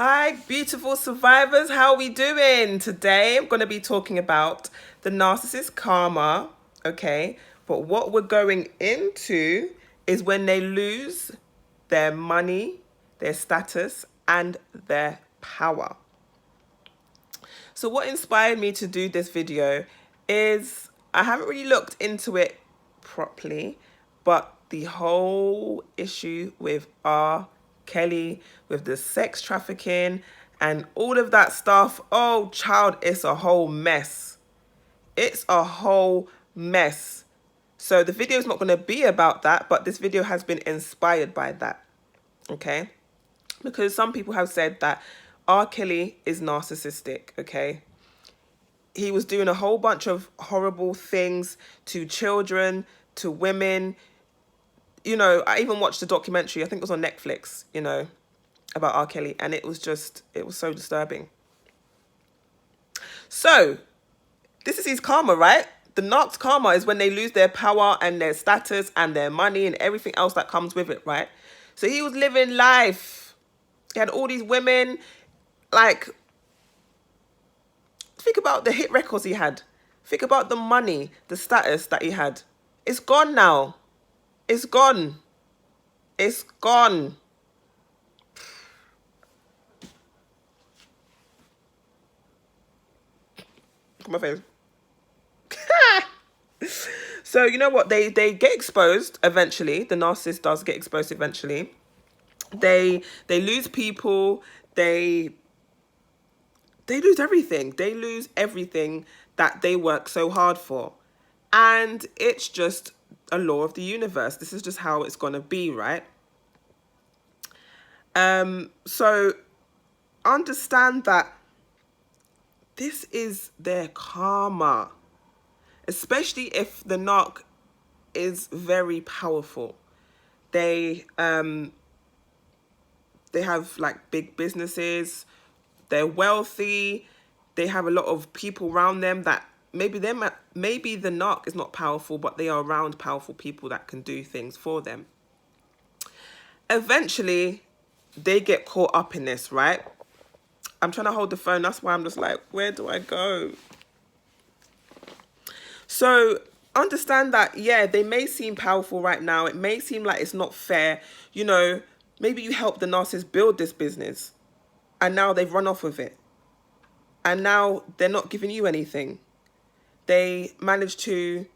Hi, beautiful survivors. How are we doing? Today, I'm going to be talking about the narcissist karma, okay? But what we're going into is when they lose their money, their status, and their power. So what inspired me to do this video is I haven't really looked into it properly, but the whole issue with R. Kelly, with the sex trafficking and all of that stuff, oh child, it's a whole mess. It's a whole mess. So the video is not going to be about that, but this video has been inspired by that, okay? Because some people have said that R. Kelly is narcissistic, okay? He was doing a whole bunch of horrible things to children, to women. You know, I even watched a documentary, I think it was on Netflix, you know, about R. Kelly, and it was so disturbing. So, this is his karma, right? The narc's karma is when they lose their power and their status and their money and everything else that comes with it, right? So he was living life. He had all these women, like, think about the hit records he had. Think about the money, the status that he had. It's gone now. It's gone. It's gone. Look at my face. So you know what? They get exposed eventually. The narcissist does get exposed eventually. They lose people. They lose everything. They lose everything that they work so hard for. And it's just a law of the universe. This is just how it's going to be, right? So understand that this is their karma, especially if the narc is very powerful. They have like big businesses, they're wealthy, they have a lot of people around them that maybe the narc is not powerful, but they are around powerful people that can do things for them. Eventually, they get caught up in this, right? I'm trying to hold the phone. That's why I'm just like, where do I go? So understand that, yeah, they may seem powerful right now. It may seem like it's not fair. You know, maybe you helped the narcissist build this business and now they've run off with it. And now they're not giving you anything. They managed to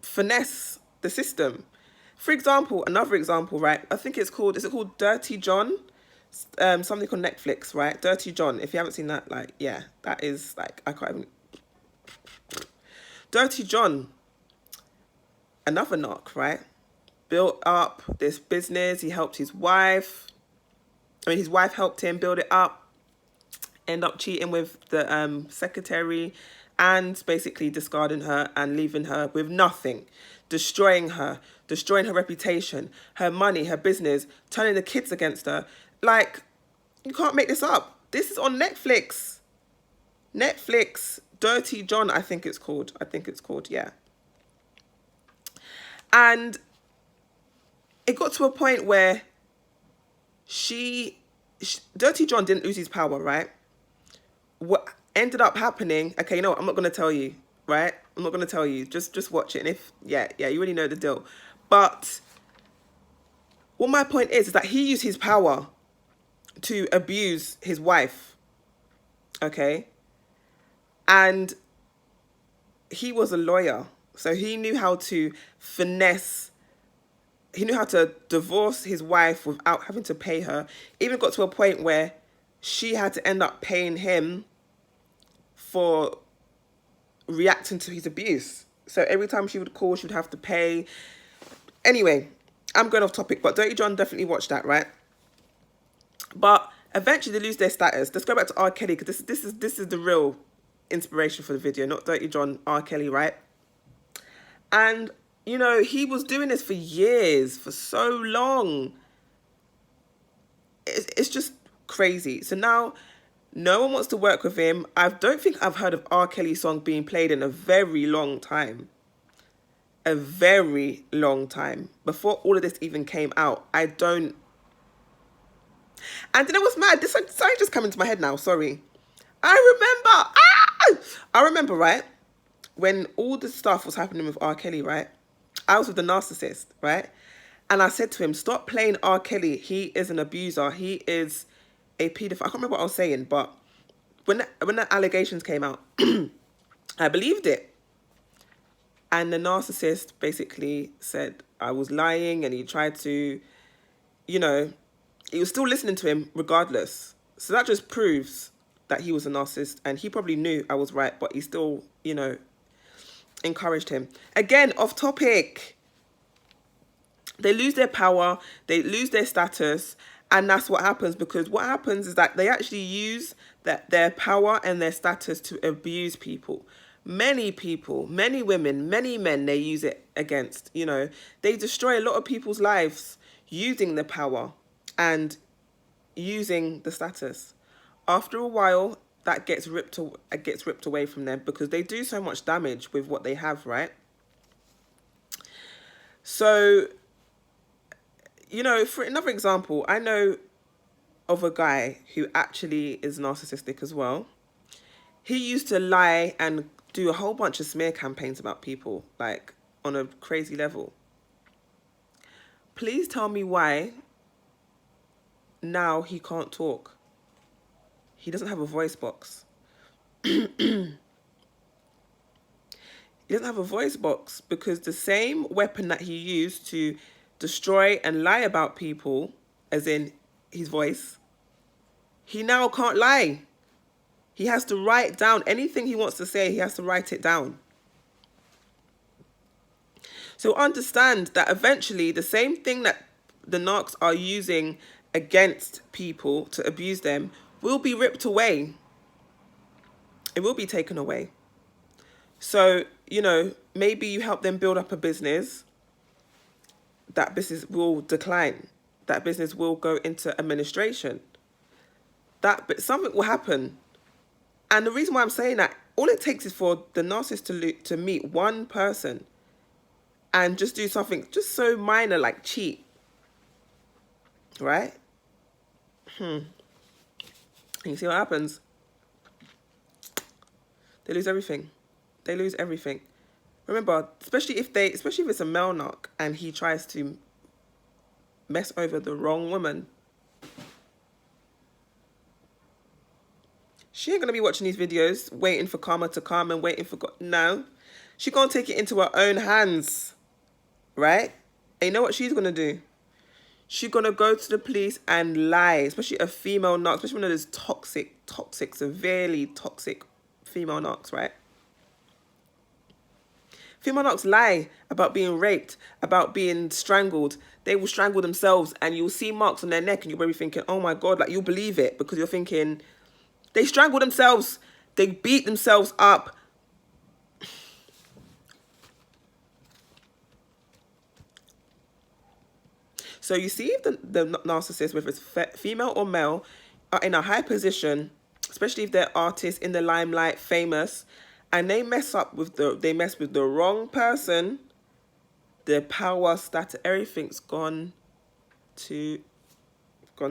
finesse the system. For example, another example, right? I think is it called Dirty John? Something on Netflix, right? Dirty John. If you haven't seen that, like, yeah, that is like, I can't even. Dirty John, another narc, right? Built up this business. He helped his wife. His wife helped him build it up. End up cheating with the secretary and basically discarding her and leaving her with nothing. Destroying her reputation, her money, her business, turning the kids against her. Like, you can't make this up. This is on Netflix. Netflix, Dirty John, I think it's called, yeah. And it got to a point where Dirty John didn't lose his power, right? What ended up happening, okay, you know what, I'm not going to tell you, right? I'm not going to tell you. Just watch it. And if, yeah, you already know the deal. But what my point is that he used his power to abuse his wife, okay? And he was a lawyer, so he knew how to finesse. He knew how to divorce his wife without having to pay her. Even got to a point where she had to end up paying him for reacting to his abuse. So every time she would call, she would have to pay. Anyway, I'm going off topic, but Dirty John, definitely watch that, right? But eventually they lose their status. Let's go back to R. Kelly, because this is the real inspiration for the video, not Dirty John, R. Kelly, right? And, you know, he was doing this for years, for so long. It's just crazy. So now no one wants to work with him. I don't think I've heard of R. Kelly's song being played in a very long time. A very long time. Before all of this even came out, I don't And you know what's mad? This sorry, just coming to my head now. Sorry. I remember, right? When all the stuff was happening with R. Kelly, right? I was with the narcissist, right? And I said to him, stop playing R. Kelly. He is an abuser. He is a paedophile. I can't remember what I was saying, but when the allegations came out, I believed it. And the narcissist basically said I was lying, and he tried to, you know, he was still listening to him regardless. So that just proves that he was a narcissist, and he probably knew I was right, but he still, encouraged him. Again, off topic. They lose their power, they lose their status, and that's what happens, because what happens is that they actually use their power and their status to abuse people. Many people, many women, many men, they use it against, they destroy a lot of people's lives using the power and using the status. After a while, that gets ripped away from them, because they do so much damage with what they have, right? So, for another example, I know of a guy who actually is narcissistic as well. He used to lie and do a whole bunch of smear campaigns about people, like on a crazy level. Please tell me why now he can't talk. He doesn't have a voice box. He doesn't have a voice box because the same weapon that he used to destroy and lie about people, as in his voice, he now can't lie. He has to write down anything he wants to say. He has to write it down. So understand that eventually the same thing that the narcs are using against people to abuse them will be ripped away. It will be taken away. So, maybe you help them build up a business. That business will decline. That business will go into administration. But something will happen. And the reason why I'm saying that, all it takes is for the narcissist to meet one person and just do something just so minor, like cheat. Right? And you see what happens? They lose everything. They lose everything. Remember, especially if it's a male narc and he tries to mess over the wrong woman, she ain't gonna be watching these videos waiting for karma to come and waiting for God. No, she gonna take it into her own hands, right? And you know what she's gonna do? She's gonna go to the police and lie, especially a female narc, especially one of those toxic, severely toxic female narcs, right? Female narcs lie about being raped, about being strangled. They will strangle themselves, and you'll see marks on their neck, and you'll be thinking, oh my God, like you'll believe it, because you're thinking, they strangle themselves, they beat themselves up. So you see, if the narcissist, whether it's female or male, are in a high position, especially if they're artists in the limelight, famous, and they mess with the wrong person, their power, status, everything's gone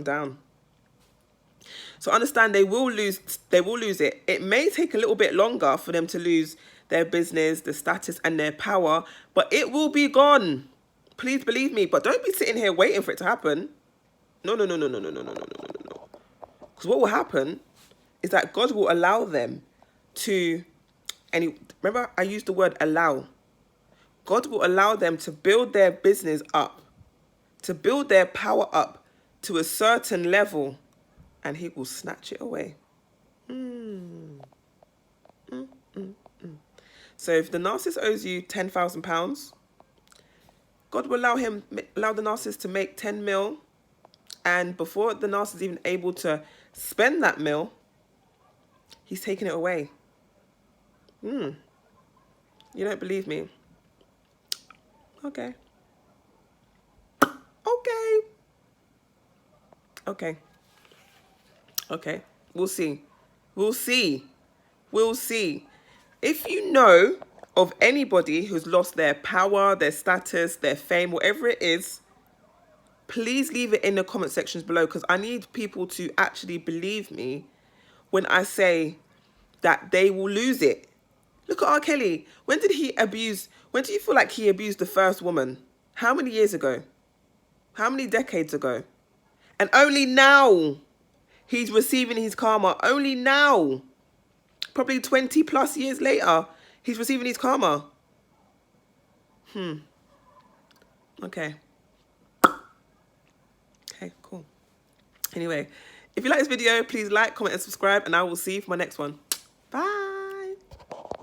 down. So understand, they will lose it. It may take a little bit longer for them to lose their business, the status, and their power, but it will be gone. Please believe me. But don't be sitting here waiting for it to happen. No. Because what will happen is that God will allow them to, remember I used the word allow. God will allow them to build their business up, to build their power up to a certain level, and he will snatch it away. So if the narcissist owes you £10,000, God will allow the narcissist to make 10 mil, and before the narcissist is even able to spend that mil, he's taking it away. You don't believe me? Okay. We'll see. If you know of anybody who's lost their power, their status, their fame, whatever it is, please leave it in the comment sections below, because I need people to actually believe me when I say that they will lose it. Look at R. Kelly. When do you feel like he abused the first woman? How many years ago? How many decades ago? And only now he's receiving his karma. Only now, probably 20 plus years later, he's receiving his karma. Okay. Okay, cool. Anyway, if you like this video, please like, comment, and subscribe, and I will see you for my next one.